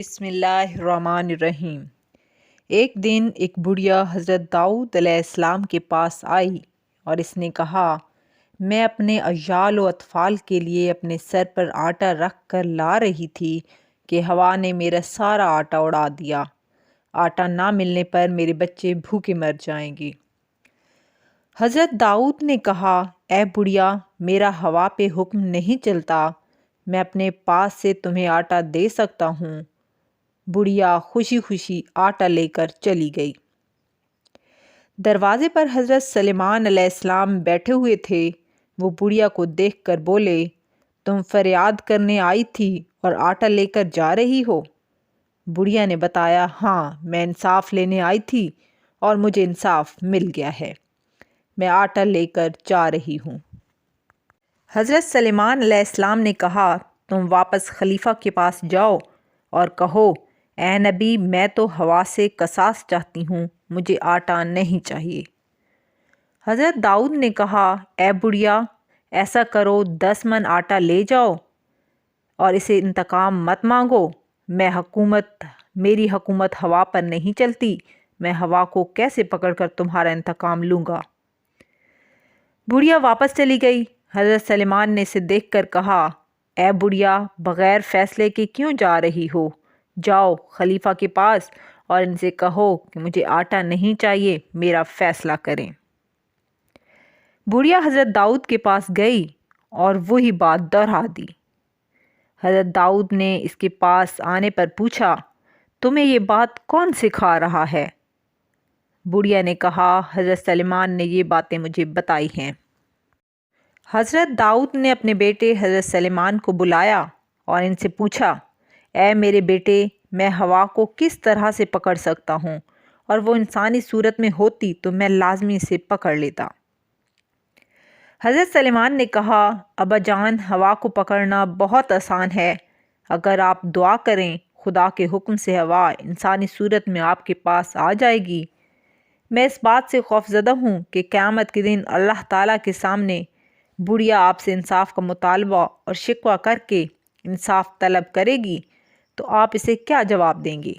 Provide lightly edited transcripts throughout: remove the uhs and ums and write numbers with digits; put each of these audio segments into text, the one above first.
بسم اللہ الرحمن الرحیم۔ ایک دن ایک بڑھیا حضرت داؤد علیہ السلام کے پاس آئی اور اس نے کہا، میں اپنے عیال و اطفال کے لیے اپنے سر پر آٹا رکھ کر لا رہی تھی کہ ہوا نے میرا سارا آٹا اڑا دیا۔ آٹا نہ ملنے پر میرے بچے بھوکے مر جائیں گے۔ حضرت داؤد نے کہا، اے بڑھیا، میرا ہوا پہ حکم نہیں چلتا، میں اپنے پاس سے تمہیں آٹا دے سکتا ہوں۔ بڑھیا خوشی خوشی آٹا لے کر چلی گئی۔ دروازے پر حضرت سلیمان علیہ السلام بیٹھے ہوئے تھے۔ وہ بڑھیا کو دیکھ کر بولے، تم فریاد کرنے آئی تھی اور آٹا لے کر جا رہی ہو؟ بڑھیا نے بتایا، ہاں، میں انصاف لینے آئی تھی اور مجھے انصاف مل گیا ہے، میں آٹا لے کر جا رہی ہوں۔ حضرت سلیمان علیہ السلام نے کہا، تم واپس خلیفہ کے پاس جاؤ اور کہو، اے نبی، میں تو ہوا سے قصاص چاہتی ہوں، مجھے آٹا نہیں چاہیے۔ حضرت داؤد نے کہا، اے بڑھیا، ایسا کرو، 10 من آٹا لے جاؤ اور اسے انتقام مت مانگو۔ میری حکومت ہوا پر نہیں چلتی، میں ہوا کو کیسے پکڑ کر تمہارا انتقام لوں گا۔ بڑھیا واپس چلی گئی۔ حضرت سلیمان نے اسے دیکھ کر کہا، اے بڑھیا، بغیر فیصلے کے کیوں جا رہی ہو؟ جاؤ خلیفہ کے پاس اور ان سے کہو کہ مجھے آٹا نہیں چاہیے، میرا فیصلہ کریں۔ بڑھیا حضرت داؤد کے پاس گئی اور وہی بات دہرا دی۔ حضرت داؤد نے اس کے پاس آنے پر پوچھا، تمہیں یہ بات کون سکھا رہا ہے؟ بڑھیا نے کہا، حضرت سلیمان نے یہ باتیں مجھے بتائی ہیں۔ حضرت داؤد نے اپنے بیٹے حضرت سلیمان کو بلایا اور ان سے پوچھا، اے میرے بیٹے، میں ہوا کو کس طرح سے پکڑ سکتا ہوں؟ اور وہ انسانی صورت میں ہوتی تو میں لازمی سے پکڑ لیتا۔ حضرت سلیمان نے کہا، ابا جان، ہوا کو پکڑنا بہت آسان ہے۔ اگر آپ دعا کریں، خدا کے حکم سے ہوا انسانی صورت میں آپ کے پاس آ جائے گی۔ میں اس بات سے خوفزدہ ہوں کہ قیامت کے دن اللہ تعالیٰ کے سامنے بڑھیا آپ سے انصاف کا مطالبہ اور شکوہ کر کے انصاف طلب کرے گی تو آپ اسے کیا جواب دیں گے؟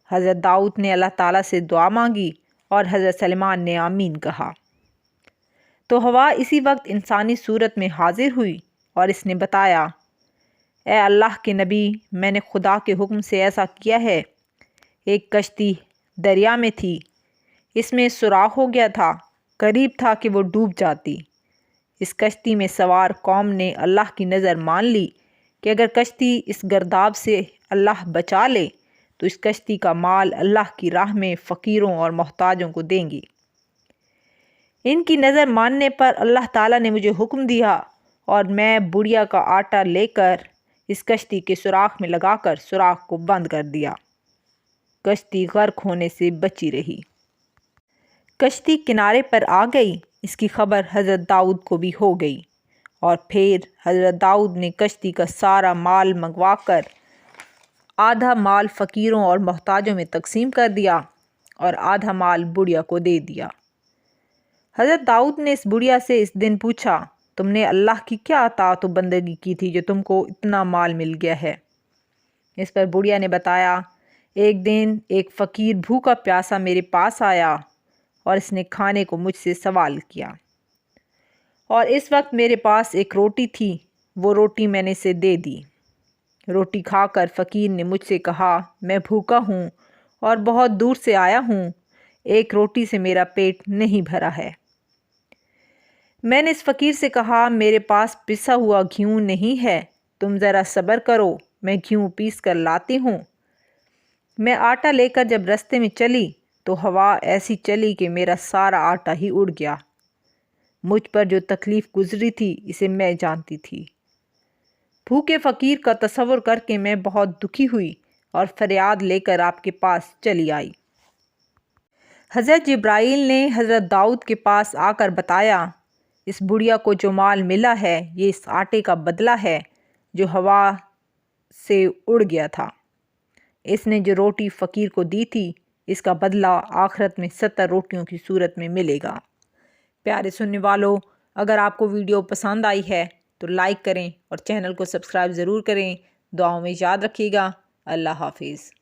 حضرت داؤد نے اللہ تعالیٰ سے دعا مانگی اور حضرت سلیمان نے آمین کہا۔ تو ہوا اسی وقت انسانی صورت میں حاضر ہوئی اور اس نے بتایا، اے اللہ کے نبی، میں نے خدا کے حکم سے ایسا کیا ہے۔ ایک کشتی دریا میں تھی، اس میں سوراخ ہو گیا تھا، قریب تھا کہ وہ ڈوب جاتی۔ اس کشتی میں سوار قوم نے اللہ کی نظر مان لی کہ اگر کشتی اس گرداب سے اللہ بچا لے تو اس کشتی کا مال اللہ کی راہ میں فقیروں اور محتاجوں کو دیں گے۔ ان کی نظر ماننے پر اللہ تعالیٰ نے مجھے حکم دیا اور میں بڑھیا کا آٹا لے کر اس کشتی کے سوراخ میں لگا کر سوراخ کو بند کر دیا۔ کشتی غرق ہونے سے بچی رہی۔ کشتی کنارے پر آ گئی۔ اس کی خبر حضرت داؤد کو بھی ہو گئی اور پھر حضرت داؤد نے کشتی کا سارا مال منگوا کر آدھا مال فقیروں اور محتاجوں میں تقسیم کر دیا اور آدھا مال بڑھیا کو دے دیا۔ حضرت داؤد نے اس بڑھیا سے اس دن پوچھا، تم نے اللہ کی کیا اطاعت و بندگی کی تھی جو تم کو اتنا مال مل گیا ہے؟ اس پر بڑھیا نے بتایا، ایک دن ایک فقیر بھوکا پیاسا میرے پاس آیا اور اس نے کھانے کو مجھ سے سوال کیا، اور اس وقت میرے پاس ایک روٹی تھی، وہ روٹی میں نے اسے دے دی۔ روٹی کھا کر فقیر نے مجھ سے کہا، میں بھوکا ہوں اور بہت دور سے آیا ہوں، ایک روٹی سے میرا پیٹ نہیں بھرا ہے۔ میں نے اس فقیر سے کہا، میرے پاس پسا ہوا گھیو نہیں ہے، تم ذرا صبر کرو، میں گھیو پیس کر لاتی ہوں۔ میں آٹا لے کر جب رستے میں چلی تو ہوا ایسی چلی کہ میرا سارا آٹا ہی اڑ گیا۔ مجھ پر جو تکلیف گزری تھی اسے میں جانتی تھی۔ بھوکے فقیر کا تصور کر کے میں بہت دکھی ہوئی اور فریاد لے کر آپ کے پاس چلی آئی۔ حضرت جبرائیل نے حضرت داؤد کے پاس آ کر بتایا، اس بڑھیا کو جو مال ملا ہے یہ اس آٹے کا بدلہ ہے جو ہوا سے اڑ گیا تھا۔ اس نے جو روٹی فقیر کو دی تھی اس کا بدلہ آخرت میں 70 روٹیوں کی صورت میں ملے گا۔ پیارے سننے والوں، اگر آپ کو ویڈیو پسند آئی ہے تو لائک کریں اور چینل کو سبسکرائب ضرور کریں۔ دعاؤں میں یاد رکھیے گا۔ اللہ حافظ۔